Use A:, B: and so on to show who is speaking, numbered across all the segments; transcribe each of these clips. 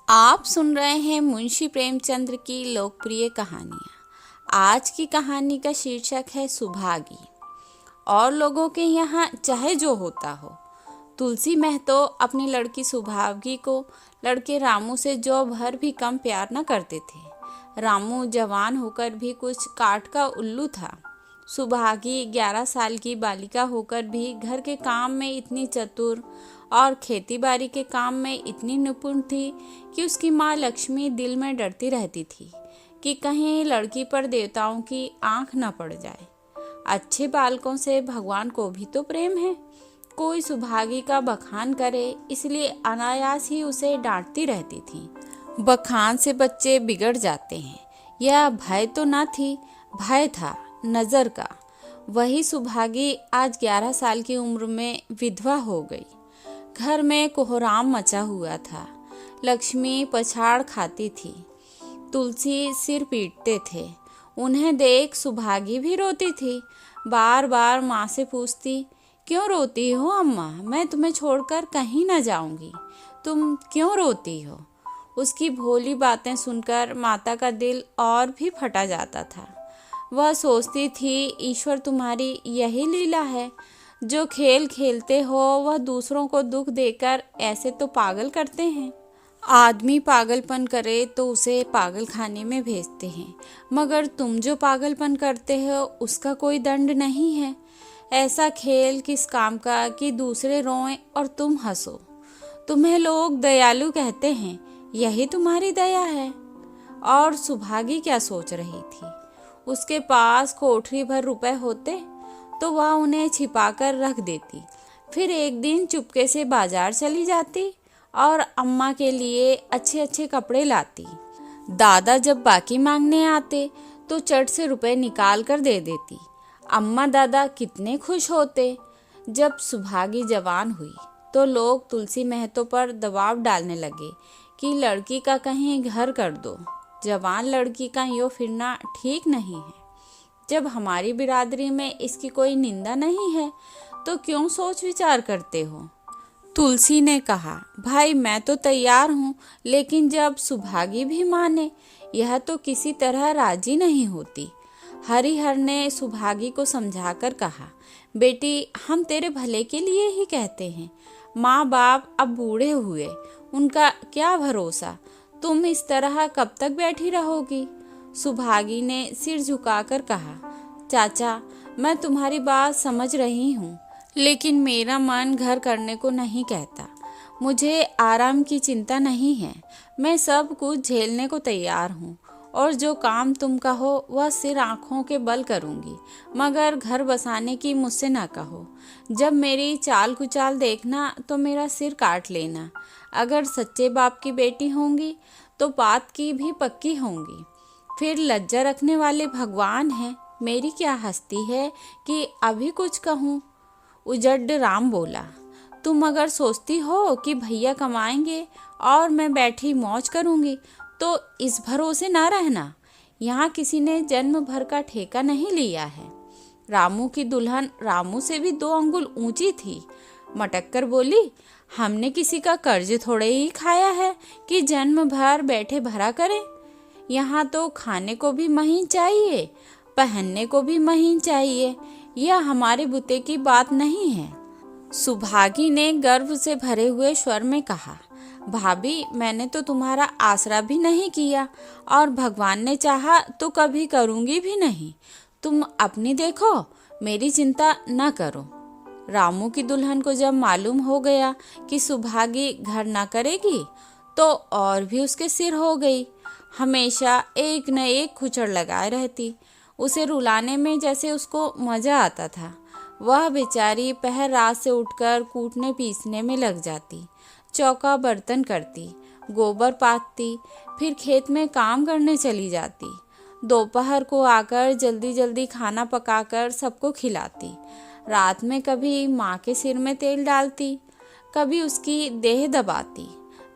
A: आप सुन रहे हैं मुंशी प्रेमचंद्र की लोकप्रिय कहानियाँ। आज की कहानी का शीर्षक है सुभागी। और लोगों के यहाँ चाहे जो होता हो, तुलसी महतो अपनी लड़की सुभागी को लड़के रामू से जो भर भी कम प्यार न करते थे। रामू जवान होकर भी कुछ काठ का उल्लू था। सुभागी 11 साल की बालिका होकर भी घर के काम में इतनी चतुर और खेतीबाड़ी के काम में इतनी निपुण थी कि उसकी माँ लक्ष्मी दिल में डरती रहती थी कि कहीं लड़की पर देवताओं की आंख न पड़ जाए। अच्छे बालकों से भगवान को भी तो प्रेम है। कोई सुभागी का बखान करे इसलिए अनायास ही उसे डांटती रहती थी। बखान से बच्चे बिगड़ जाते हैं। यह भय तो न थी, भय था नजर का। वही सुभागी आज 11 साल की उम्र में विधवा हो गई। घर में कोहराम मचा हुआ था। लक्ष्मी पछाड़ खाती थी, तुलसी सिर पीटते थे। उन्हें देख सुभागी भी रोती थी। बार बार माँ से पूछती, क्यों रोती हो अम्मा? मैं तुम्हें छोड़कर कहीं न जाऊंगी, तुम क्यों रोती हो? उसकी भोली बातें सुनकर माता का दिल और भी फटा जाता था। वह सोचती थी, ईश्वर तुम्हारी यही लीला है, जो खेल खेलते हो वह दूसरों को दुख देकर ऐसे तो पागल करते हैं। आदमी पागलपन करे तो उसे पागल खाने में भेजते हैं, मगर तुम जो पागलपन करते हो उसका कोई दंड नहीं है। ऐसा खेल किस काम का कि दूसरे रोएं और तुम हंसो। तुम्हें लोग दयालु कहते हैं, यही तुम्हारी दया है। और सुभागी क्या सोच रही थी? उसके पास कोठरी भर रुपए होते तो वह उन्हें छिपाकर रख देती। फिर एक दिन चुपके से बाजार चली जाती और अम्मा के लिए अच्छे अच्छे कपड़े लाती। दादा जब बाकी मांगने आते तो चट से रुपए निकाल कर दे देती। अम्मा दादा कितने खुश होते। जब सुभागी जवान हुई तो लोग तुलसी महतो पर दबाव डालने लगे कि लड़की का कहीं घर कर दो। जवान लड़की का यूँ फिरना ठीक नहीं है। जब हमारी बिरादरी में इसकी कोई निंदा नहीं है तो क्यों सोच विचार करते हो? तुलसी ने कहा, भाई मैं तो तैयार हूँ, लेकिन जब सुभागी भी माने, यह तो किसी तरह राजी नहीं होती। हरिहर ने सुभागी को समझाकर कहा, बेटी हम तेरे भले के लिए ही कहते हैं। माँ बाप अब बूढ़े हुए, उनका क्या भरोसा। तुम इस तरह कब तक बैठी रहोगी? सुभागी ने सिर झुकाकर कहा, चाचा मैं तुम्हारी बात समझ रही हूँ, लेकिन मेरा मन घर करने को नहीं कहता। मुझे आराम की चिंता नहीं है। मैं सब कुछ झेलने को तैयार हूँ और जो काम तुम कहो वह सिर आँखों के बल करूँगी, मगर घर बसाने की मुझसे ना कहो। जब मेरी चाल कुचाल देखना तो मेरा सिर काट लेना। अगर सच्चे बाप की बेटी होंगी तो बात की भी पक्की होंगी। फिर लज्जा रखने वाले भगवान हैं, मेरी क्या हस्ती है कि अभी कुछ कहूँ। उजड्ड राम बोला, तुम अगर सोचती हो कि भैया कमाएंगे और मैं बैठी मौज करूँगी तो इस भरोसे ना रहना। यहाँ किसी ने जन्म भर का ठेका नहीं लिया है। रामू की दुल्हन रामू से भी 2 अंगुल ऊंची थी। मटक कर बोली, हमने किसी का कर्ज थोड़े ही खाया है कि जन्म भर बैठे भरा करें। यहाँ तो खाने को भी महीन चाहिए, पहनने को भी महीन चाहिए। यह हमारे बुते की बात नहीं है। सुभागी ने गर्व से भरे हुए स्वर में कहा, भाभी मैंने तो तुम्हारा आसरा भी नहीं किया और भगवान ने चाहा तो कभी करूँगी भी नहीं। तुम अपनी देखो, मेरी चिंता न करो। रामू की दुल्हन को जब मालूम हो गया कि सुभागी घर न करेगी तो और भी उसके सिर हो गई। हमेशा एक न एक खुचड़ लगाए रहती। उसे रुलाने में जैसे उसको मज़ा आता था। वह बेचारी पहर रात से उठकर कूटने पीसने में लग जाती, चौका बर्तन करती, गोबर पाथती, फिर खेत में काम करने चली जाती। दोपहर को आकर जल्दी जल्दी खाना पकाकर सबको खिलाती। रात में कभी माँ के सिर में तेल डालती, कभी उसकी देह दबाती।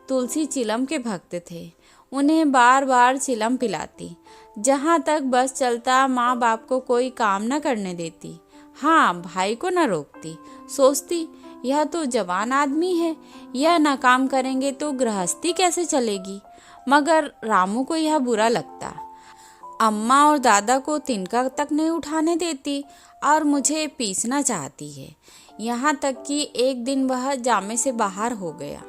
A: तुलसी चिलम के भक्त थे, उन्हें बार बार चिलम पिलाती। जहाँ तक बस चलता माँ बाप को कोई काम न करने देती। हाँ, भाई को न रोकती। सोचती यह तो जवान आदमी है, यह ना काम करेंगे तो गृहस्थी कैसे चलेगी। मगर रामू को यह बुरा लगता। अम्मा और दादा को तिनका तक नहीं उठाने देती और मुझे पीसना चाहती है। यहाँ तक कि एक दिन वह जामे से बाहर हो गया।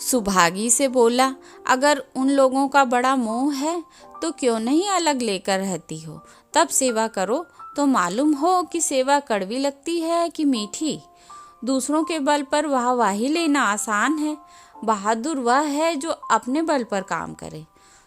A: सुभागी से बोला, अगर उन लोगों का बड़ा मोह है तो क्यों नहीं अलग लेकर रहती हो, तब सेवा करो तो मालूम हो कि सेवा कड़वी लगती है कि मीठी। दूसरों के बल पर वाहवाही लेना आसान है, बहादुर वह है जो अपने बल पर काम करे।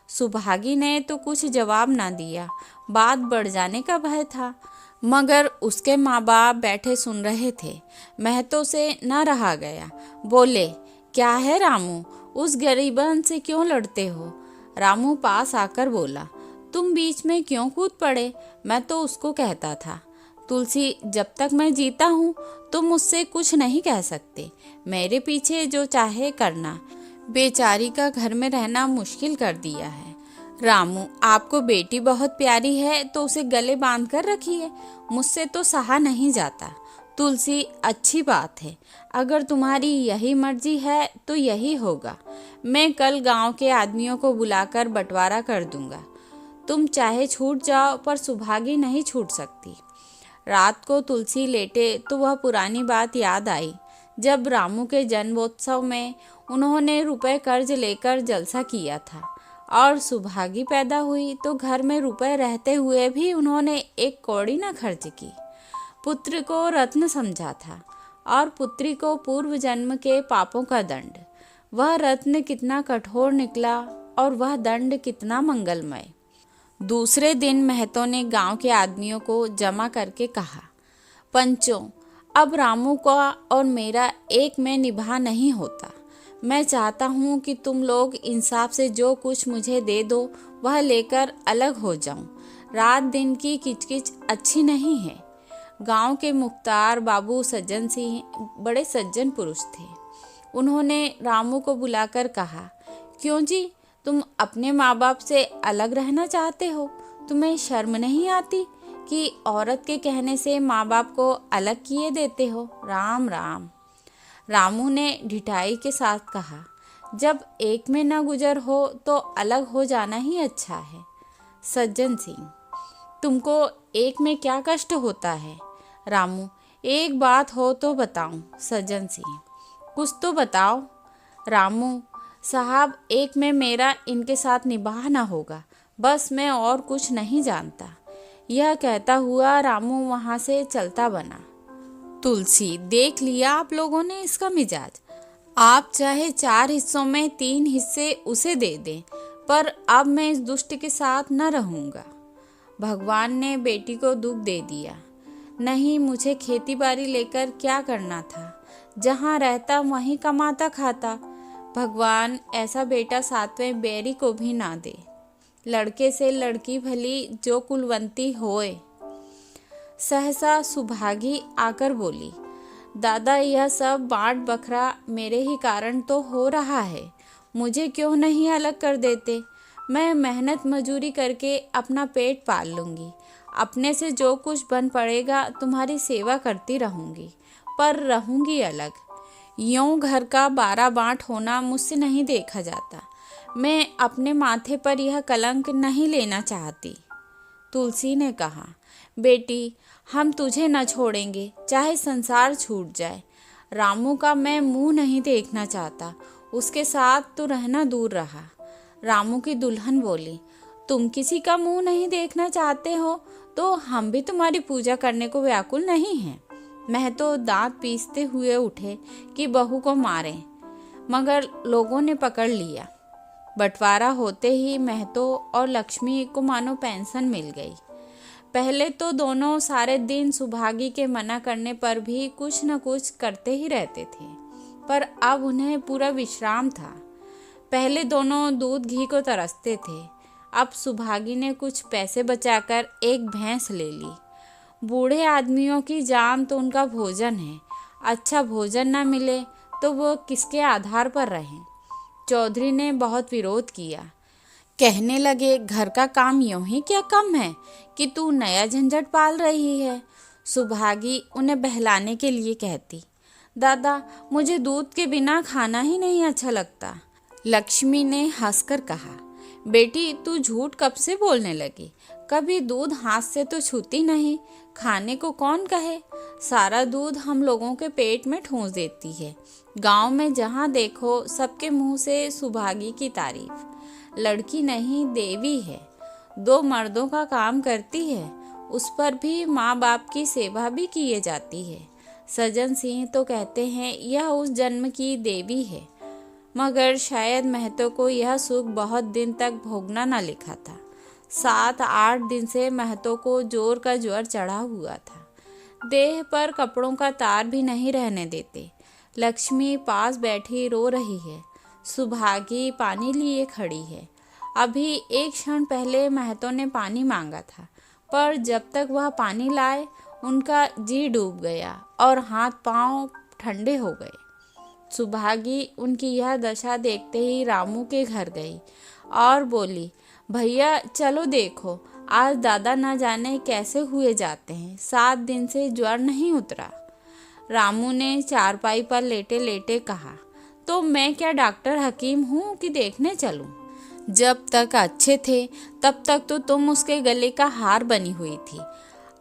A: सुभागी ने तो कुछ जवाब ना दिया, बात बढ़ जाने का भय था। मगर उसके माँ बाप बैठे सुन रहे थे। महतो से न रहा गया, बोले, क्या है रामू, उस गरीबन से क्यों लड़ते हो। रामू पास आकर बोला, तुम बीच में क्यों कूद पड़े, मैं तो उसको कहता था। तुलसी, जब तक मैं जीता हूँ तुम मुझसे कुछ नहीं कह सकते, मेरे पीछे जो चाहे करना, बेचारी का घर में रहना मुश्किल कर दिया है। रामू, आपको बेटी बहुत प्यारी है तो उसे गले बांध कर रखिए, मुझसे तो सहा नहीं जाता। तुलसी, अच्छी बात है, अगर तुम्हारी यही मर्जी है तो यही होगा। मैं कल गांव के आदमियों को बुलाकर बंटवारा कर दूंगा। तुम चाहे छूट जाओ पर सुभागी नहीं छूट सकती। रात को तुलसी लेटे तो वह पुरानी बात याद आई, जब रामू के जन्मोत्सव में उन्होंने रुपए कर्ज लेकर जलसा किया था और सुभागी पैदा हुई तो घर में रुपए रहते हुए भी उन्होंने एक कौड़ी न खर्च की। पुत्र को रत्न समझा था और पुत्री को पूर्व जन्म के पापों का दंड। वह रत्न कितना कठोर निकला और वह दंड कितना मंगलमय। दूसरे दिन महतो ने गांव के आदमियों को जमा करके कहा, पंचों, अब रामू का और मेरा एक में निभा नहीं होता। मैं चाहता हूँ कि तुम लोग इंसाफ से जो कुछ मुझे दे दो वह लेकर अलग हो जाऊं। रात दिन की किचकिच अच्छी नहीं है। गांव के मुख्तार बाबू सज्जन सिंह बड़े सज्जन पुरुष थे। उन्होंने रामू को बुलाकर कहा, क्यों जी, तुम अपने माँ बाप से अलग रहना चाहते हो? तुम्हें शर्म नहीं आती कि औरत के कहने से माँ बाप को अलग किए देते हो? राम राम। रामू ने ढिठाई के साथ कहा, जब एक में न गुजर हो तो अलग हो जाना ही अच्छा है। सज्जन सिंह, तुमको एक में क्या कष्ट होता है? रामू, एक बात हो तो बताऊं। सज्जन सिंह, कुछ तो बताओ। रामू, साहब, एक में मेरा इनके साथ निभाह ना होगा, बस मैं और कुछ नहीं जानता। यह कहता हुआ रामू वहां से चलता बना। तुलसी, देख लिया आप लोगों ने इसका मिजाज। आप चाहे 4 हिस्सों में 3 हिस्से उसे दे दें, पर अब मैं इस दुष्ट के साथ न रहूंगा। भगवान ने बेटी को दुख दे दिया। नहीं, मुझे खेती बाड़ी लेकर क्या करना था, जहाँ रहता वहीं कमाता खाता। भगवान ऐसा बेटा 7वें बैरी को भी ना दे। लड़के से लड़की भली जो कुलवंती होए। सहसा सुभागी आकर बोली, दादा, यह सब बांट बखरा मेरे ही कारण तो हो रहा है, मुझे क्यों नहीं अलग कर देते? मैं मेहनत मजूरी करके अपना पेट पाल लूँगी, अपने से जो कुछ बन पड़ेगा तुम्हारी सेवा करती रहूँगी, पर रहूँगी अलग। यूँ घर का 12 बाँट होना मुझसे नहीं देखा जाता। मैं अपने माथे पर यह कलंक नहीं लेना चाहती। तुलसी ने कहा, बेटी, हम तुझे न छोड़ेंगे, चाहे संसार छूट जाए। रामू का मैं मुंह नहीं देखना चाहता, उसके साथ तो रहना दूर रहा। रामू की दुल्हन बोली, तुम किसी का मुंह नहीं देखना चाहते हो तो हम भी तुम्हारी पूजा करने को व्याकुल नहीं हैं। महतो दांत पीसते हुए उठे कि बहू को मारें, मगर लोगों ने पकड़ लिया। बंटवारा होते ही महतो और लक्ष्मी को मानो पेंशन मिल गई। पहले तो दोनों सारे दिन सुभागी के मना करने पर भी कुछ न कुछ करते ही रहते थे, पर अब उन्हें पूरा विश्राम था। पहले दोनों दूध घी को तरसते थे, अब सुभागी ने कुछ पैसे बचाकर एक भैंस ले ली। बूढ़े आदमियों की जान तो उनका भोजन है, अच्छा भोजन न मिले तो वो किसके आधार पर रहें। चौधरी ने बहुत विरोध किया, कहने लगे, घर का काम यूं ही क्या कम है कि तू नया झंझट पाल रही है। सुभागी उन्हें बहलाने के लिए कहती, दादा, मुझे दूध के बिना खाना ही नहीं अच्छा लगता। लक्ष्मी ने हंसकर कहा, बेटी तू झूठ कब से बोलने लगी? कभी दूध हाथ से तो छूती नहीं, खाने को कौन कहे? सारा दूध हम लोगों के पेट में ठूंस देती है। गांव में जहां देखो सबके मुंह से सुभागी की तारीफ। लड़की नहीं देवी है, 2 मर्दों का काम करती है, उस पर भी माँ बाप की सेवा भी किए जाती है। सज्जन सिंह तो कहते हैं यह उस जन्म की देवी है, मगर शायद महतो को यह सुख बहुत दिन तक भोगना न लिखा था। 7-8 दिन से महतो को जोर का ज्वर चढ़ा हुआ था। देह पर कपड़ों का तार भी नहीं रहने देते। लक्ष्मी पास बैठी रो रही है। सुभागी पानी लिए खड़ी है। अभी एक क्षण पहले महतो ने पानी मांगा था, पर जब तक वह पानी लाए उनका जी डूब गया और हाथ पांव ठंडे हो गए। सुभागी उनकी यह दशा देखते ही रामू के घर गई और बोली, भैया चलो देखो, आज दादा न जाने कैसे हुए जाते हैं, 7 दिन से ज्वर नहीं उतरा। रामू ने चारपाई पर लेटे लेटे कहा, तो मैं क्या डॉक्टर हकीम हूँ कि देखने चलूं? जब तक अच्छे थे तब तक तो तुम उसके गले का हार बनी हुई थी,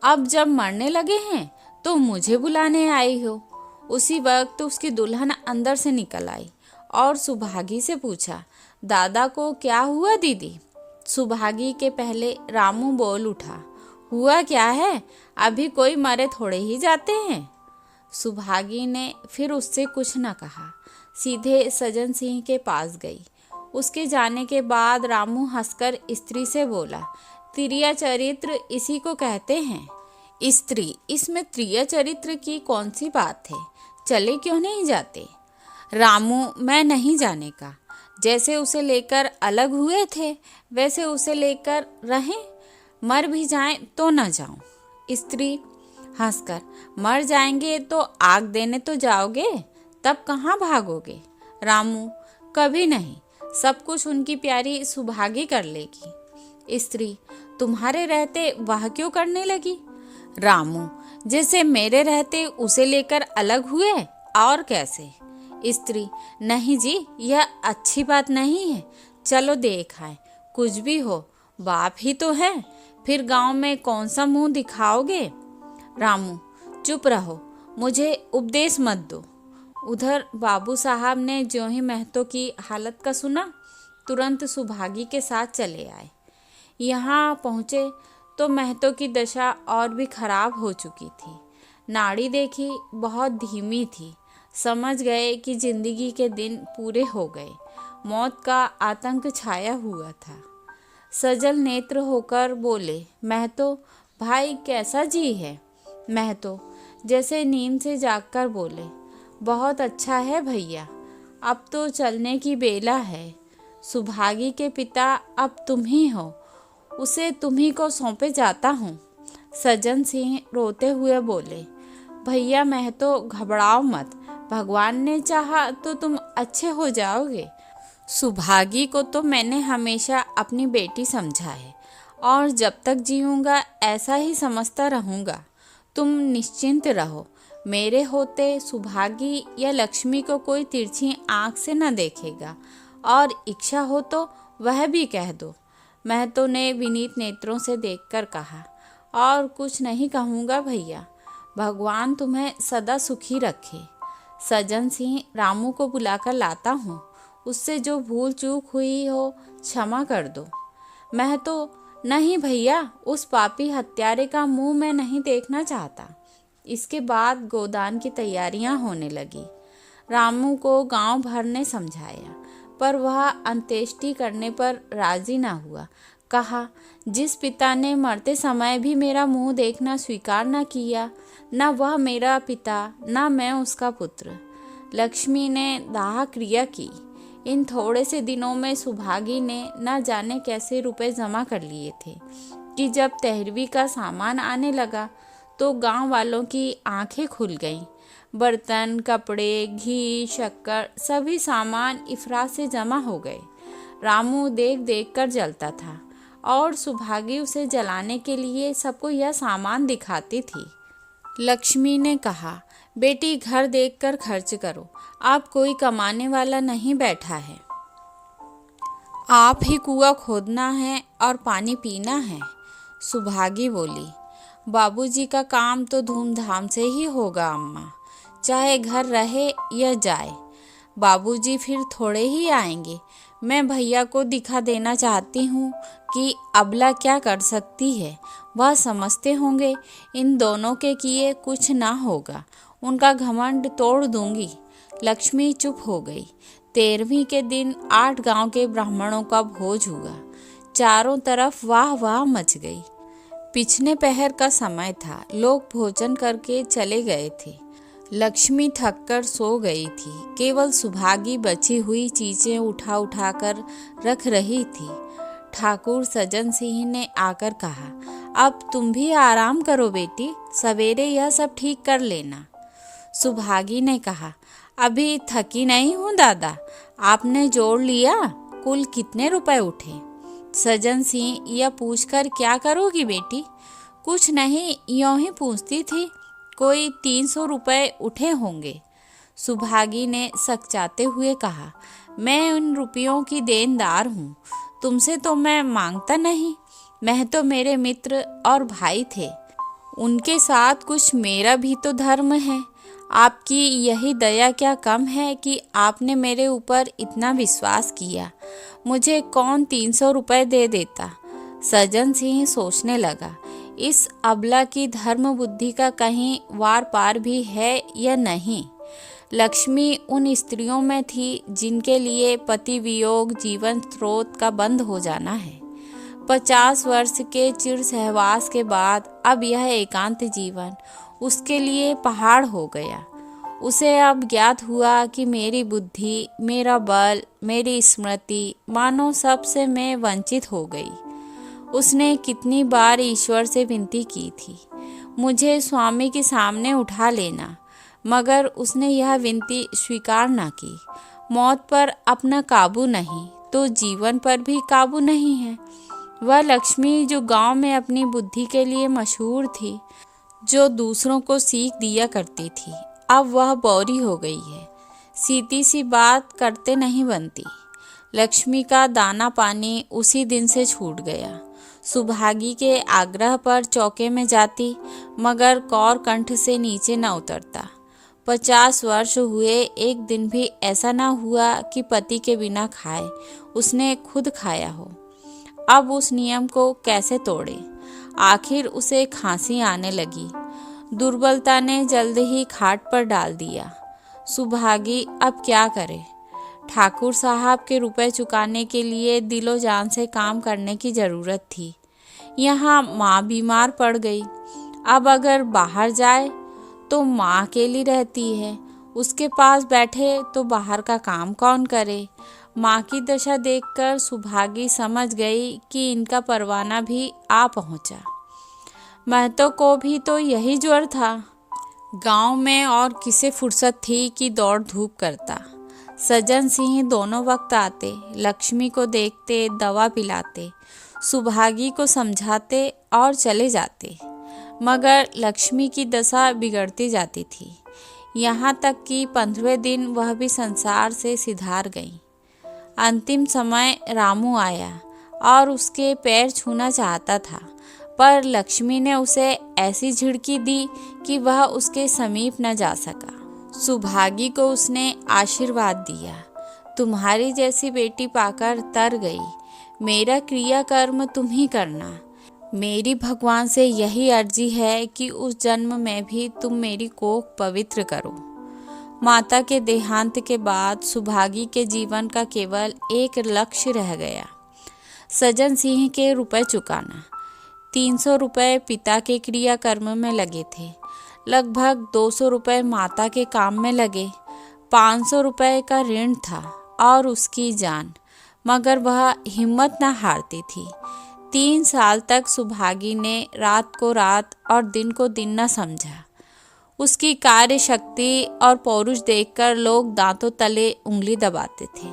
A: अब जब मरने लगे हैं तो मुझे बुलाने आई हो। उसी वक्त उसकी दुल्हन अंदर से निकल आई और सुभागी से पूछा, दादा को क्या हुआ दीदी? सुभागी के पहले रामू बोल उठा, हुआ क्या है, अभी कोई मरे थोड़े ही जाते हैं। सुभागी ने फिर उससे कुछ न कहा, सीधे सज्जन सिंह के पास गई। उसके जाने के बाद रामू हंसकर स्त्री से बोला, त्रिया चरित्र इसी को कहते हैं। स्त्री, इसमें त्रिया चरित्र की कौन सी बात है, चले क्यों नहीं जाते? रामू, मैं नहीं जाने का, जैसे उसे लेकर अलग हुए थे वैसे उसे लेकर रहें, मर भी जाएं तो न जाऊं। स्त्री हंसकर, मर जाएंगे तो आग देने तो जाओगे, तब कहाँ भागोगे? रामू, कभी नहीं, सब कुछ उनकी प्यारी सुभागी कर लेगी। स्त्री, तुम्हारे रहते वह क्यों करने लगी? रामू, जैसे मेरे रहते उसे लेकर अलग हुए, और कैसे? स्त्री, नहीं जी, यह अच्छी बात नहीं है, चलो देख आए, कुछ भी हो बाप ही तो है, फिर गांव में कौन सा मुंह दिखाओगे? रामू, चुप रहो, मुझे उपदेश मत दो। उधर बाबू साहब ने ज्यों ही महतो की हालत का सुना, तुरंत सुभागी के साथ चले आए। यहाँ पहुँचे तो महतो की दशा और भी खराब हो चुकी थी। नाड़ी देखी, बहुत धीमी थी। समझ गए कि जिंदगी के दिन पूरे हो गए। मौत का आतंक छाया हुआ था। सजल नेत्र होकर बोले, महतो भाई कैसा जी है? महतो जैसे नींद से जागकर बोले, बहुत अच्छा है भैया, अब तो चलने की बेला है। सुभागी के पिता अब तुम ही हो, उसे तुम्ही को सौंपे जाता हूँ। सज्जन सिंह रोते हुए बोले, भैया महतो घबराओ मत, भगवान ने चाहा तो तुम अच्छे हो जाओगे। सुभागी को तो मैंने हमेशा अपनी बेटी समझा है और जब तक जीऊँगा ऐसा ही समझता रहूँगा। तुम निश्चिंत रहो, मेरे होते सुभागी या लक्ष्मी को कोई तिरछी आँख से न देखेगा, और इच्छा हो तो वह भी कह दो। महतो ने विनीत नेत्रों से देखकर कहा, और कुछ नहीं कहूँगा भैया, भगवान तुम्हें सदा सुखी रखे। सज्जन सिंह, रामू को बुलाकर लाता हूँ, उससे जो भूल चूक हुई हो क्षमा कर दो। महतो, नहीं भैया, उस पापी हत्यारे का मुंह मैं नहीं देखना चाहता। इसके बाद गोदान की तैयारियां होने लगी। रामू को गांव भर ने समझाया, पर वह अंत्येष्टि करने पर राजी न हुआ। कहा, जिस पिता ने मरते समय भी मेरा मुंह देखना स्वीकार न किया, न वह मेरा पिता न मैं उसका पुत्र। लक्ष्मी ने दाह क्रिया की। इन थोड़े से दिनों में सुभागी ने न जाने कैसे रुपए जमा कर लिए थे कि जब 13वीं का सामान आने लगा तो गांव वालों की आंखें खुल गईं। बर्तन, कपड़े, घी, शक्कर, सभी सामान इफरात से जमा हो गए। रामू देख देख कर जलता था और सुभागी उसे जलाने के लिए सबको यह सामान दिखाती थी। लक्ष्मी ने कहा, बेटी, घर देखकर खर्च करो। आप कोई कमाने वाला नहीं बैठा है। आप ही कुआं खोदना है और पानी पीना है। सुभागी बोली, बाबूजी का काम तो धूमधाम से ही होगा अम्मा, चाहे घर रहे या जाए। बाबूजी फिर थोड़े ही आएंगे। मैं भैया को दिखा देना चाहती हूँ कि अबला क्या कर सकती है। वह समझते होंगे इन दोनों के किए कुछ ना होगा। उनका घमंड तोड़ दूंगी। लक्ष्मी चुप हो गई। 13वीं के दिन 8 गांव के ब्राह्मणों का भोज हुआ। चारों तरफ वाह वाह मच गई। पिछले पहर का समय था। लोग भोजन करके चले गए थे। लक्ष्मी थककर सो गई थी। केवल सुभागी बची हुई चीजें उठा उठा कर रख रही थी। ठाकुर सज्जन सिंह ने आकर कहा, अब तुम भी आराम करो बेटी, सवेरे यह सब ठीक कर लेना। सुभागी ने कहा, अभी थकी नहीं हूँ दादा। आपने जोड़ लिया, कुल कितने रुपए उठे? सज्जन सिंह, यह पूछकर क्या करोगी बेटी? कुछ नहीं, यूं ही पूछती थी। कोई 300 रुपए उठे होंगे। सुभागी ने सकचाते हुए कहा, मैं उन रुपयों की देनदार हूँ। तुमसे तो मैं मांगता नहीं। मैं तो मेरे मित्र और भाई थे, उनके साथ कुछ मेरा भी तो धर्म है। आपकी यही दया क्या कम है कि आपने मेरे ऊपर इतना विश्वास किया। मुझे कौन 300 रुपए दे देता? सज्जन सिंह सोचने लगा, इस अबला की धर्म बुद्धि का कहीं वार पार भी है या नहीं। लक्ष्मी उन स्त्रियों में थी जिनके लिए पति वियोग जीवन स्रोत का बंद हो जाना है। 50 वर्ष के चिर सहवास के बाद अब यह एकांत जीवन उसके लिए पहाड़ हो गया। उसे अब ज्ञात हुआ कि मेरी बुद्धि, मेरा बल, मेरी स्मृति, मानो सबसे मैं वंचित हो गई। उसने कितनी बार ईश्वर से विनती की थी, मुझे स्वामी के सामने उठा लेना, मगर उसने यह विनती स्वीकार न की। मौत पर अपना काबू नहीं तो जीवन पर भी काबू नहीं है। वह लक्ष्मी जो गांव में अपनी बुद्धि के लिए मशहूर थी, जो दूसरों को सीख दिया करती थी, अब वह बौरी हो गई है। सीधी सी बात करते नहीं बनती। लक्ष्मी का दाना पानी उसी दिन से छूट गया। सुभागी के आग्रह पर चौके में जाती, मगर कौर कंठ से नीचे न उतरता। 50 वर्ष हुए, एक दिन भी ऐसा न हुआ कि पति के बिना खाए उसने खुद खाया हो। अब उस नियम को कैसे तोड़े? आखिर उसे खांसी आने लगी। दुर्बलता ने जल्द ही खाट पर डाल दिया। सुभागी अब क्या करे? ठाकुर साहब के रुपए चुकाने के लिए दिलो जान से काम करने की जरूरत थी। यहाँ माँ बीमार पड़ गई। अब अगर बाहर जाए तो माँ अकेली रहती है। उसके पास बैठे तो बाहर का काम कौन करे? माँ की दशा देखकर सुभागी समझ गई कि इनका परवाना भी आ पहुँचा। महतो को भी तो यही ज्वर था। गांव में और किसे फुर्सत थी कि दौड़ धूप करता। सज्जन सिंह दोनों वक्त आते, लक्ष्मी को देखते, दवा पिलाते, सुभागी को समझाते और चले जाते, मगर लक्ष्मी की दशा बिगड़ती जाती थी। यहाँ तक कि 15वें दिन वह भी संसार से सिधार गई। अंतिम समय रामू आया और उसके पैर छूना चाहता था, पर लक्ष्मी ने उसे ऐसी झिड़की दी कि वह उसके समीप न जा सका। सुभागी को उसने आशीर्वाद दिया, तुम्हारी जैसी बेटी पाकर तर गई। मेरा क्रियाकर्म तुम ही करना। मेरी भगवान से यही अर्जी है कि उस जन्म में भी तुम मेरी कोख पवित्र करो। माता के देहांत के बाद सुभागी के जीवन का केवल एक लक्ष्य रह गया, सज्जन सिंह के रुपए चुकाना। 300 रुपए पिता के क्रियाकर्म में लगे थे, लगभग 200 रुपए माता के काम में लगे, 500 रुपए का ऋण था और उसकी जान, मगर वह हिम्मत न हारती थी। 3 साल तक सुभागी ने रात को रात और दिन को दिन न समझा। उसकी कार्य शक्ति और पौरुष देखकर लोग दांतों तले उंगली दबाते थे।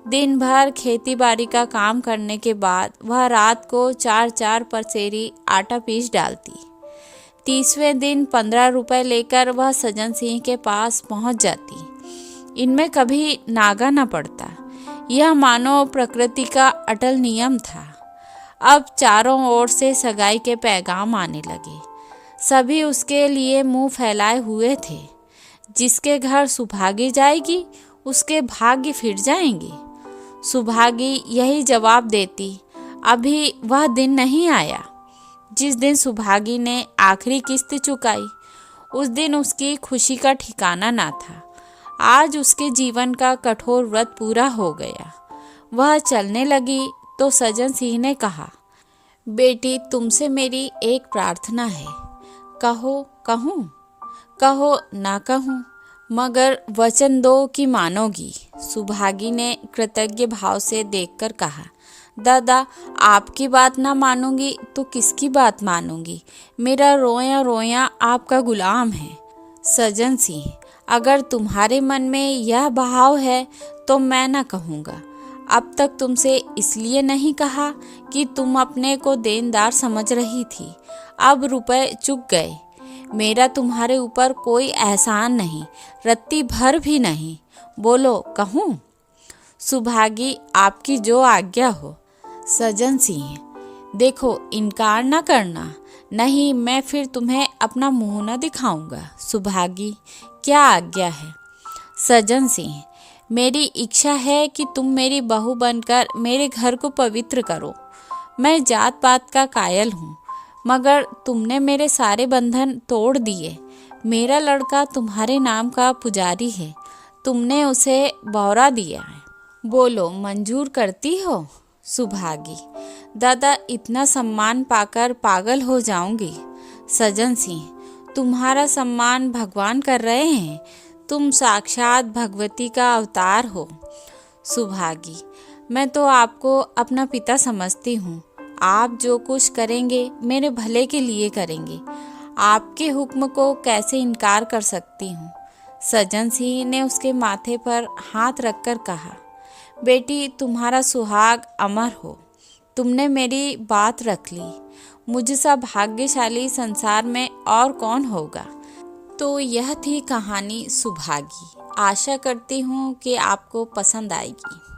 A: दिन भर खेती बाड़ी का काम करने के बाद वह रात को 4-4 पसेरी आटा पीस डालती। 30वें दिन 15 रुपए लेकर वह सज्जन सिंह के पास पहुंच जाती। इनमें कभी नागा न पड़ता। यह मानो प्रकृति का अटल नियम था। अब चारों ओर से सगाई के पैगाम आने लगे। सभी उसके लिए मुंह फैलाए हुए थे। जिसके घर सुभागी जाएगी उसके भाग्य फिर जाएंगे। सुभागी यही जवाब देती, अभी वह दिन नहीं आया। जिस दिन सुभागी ने आखिरी किस्त चुकाई उस दिन उसकी खुशी का ठिकाना ना था। आज उसके जीवन का कठोर व्रत पूरा हो गया। वह चलने लगी तो सज्जन सिंह ने कहा, बेटी तुमसे मेरी एक प्रार्थना है। कहो। कहूँ? कहो ना कहूँ, मगर वचन दो कि मानोगी। सुभागी ने कृतज्ञ भाव से देखकर कहा, दादा आपकी बात ना मानूंगी तो किसकी बात मानूंगी। मेरा रोया रोया आपका गुलाम है। सज्जन सिंह, अगर तुम्हारे मन में यह भाव है तो मैं ना कहूँगा। अब तक तुमसे इसलिए नहीं कहा कि तुम अपने को देनदार समझ रही थी। अब रुपए चुक गए। मेरा तुम्हारे ऊपर कोई एहसान नहीं, रत्ती भर भी नहीं। बोलो कहूँ? सुभागी आपकी जो आज्ञा हो। सज्जन सिंह, देखो इनकार न करना, नहीं मैं फिर तुम्हें अपना मुंह न दिखाऊंगा। सुभागी, क्या आज्ञा है? सज्जन सिंह, मेरी इच्छा है कि तुम मेरी बहू बनकर मेरे घर को पवित्र करो। मैं जात पात का कायल हूँ, मगर तुमने मेरे सारे बंधन तोड़ दिए। मेरा लड़का तुम्हारे नाम का पुजारी है, तुमने उसे बौरा दिया है। बोलो मंजूर करती हो? सुभागी, दादा इतना सम्मान पाकर पागल हो जाऊंगी। सज्जन सिंह, तुम्हारा सम्मान भगवान कर रहे हैं। तुम साक्षात भगवती का अवतार हो। सुभागी, मैं तो आपको अपना पिता समझती हूँ। आप जो कुछ करेंगे मेरे भले के लिए करेंगे। आपके हुक्म को कैसे इनकार कर सकती हूँ। सज्जन सिंह ने उसके माथे पर हाथ रखकर कहा, बेटी तुम्हारा सुहाग अमर हो। तुमने मेरी बात रख ली। मुझसा भाग्यशाली संसार में और कौन होगा। तो यह थी कहानी सुभागी। आशा करती हूँ कि आपको पसंद आएगी।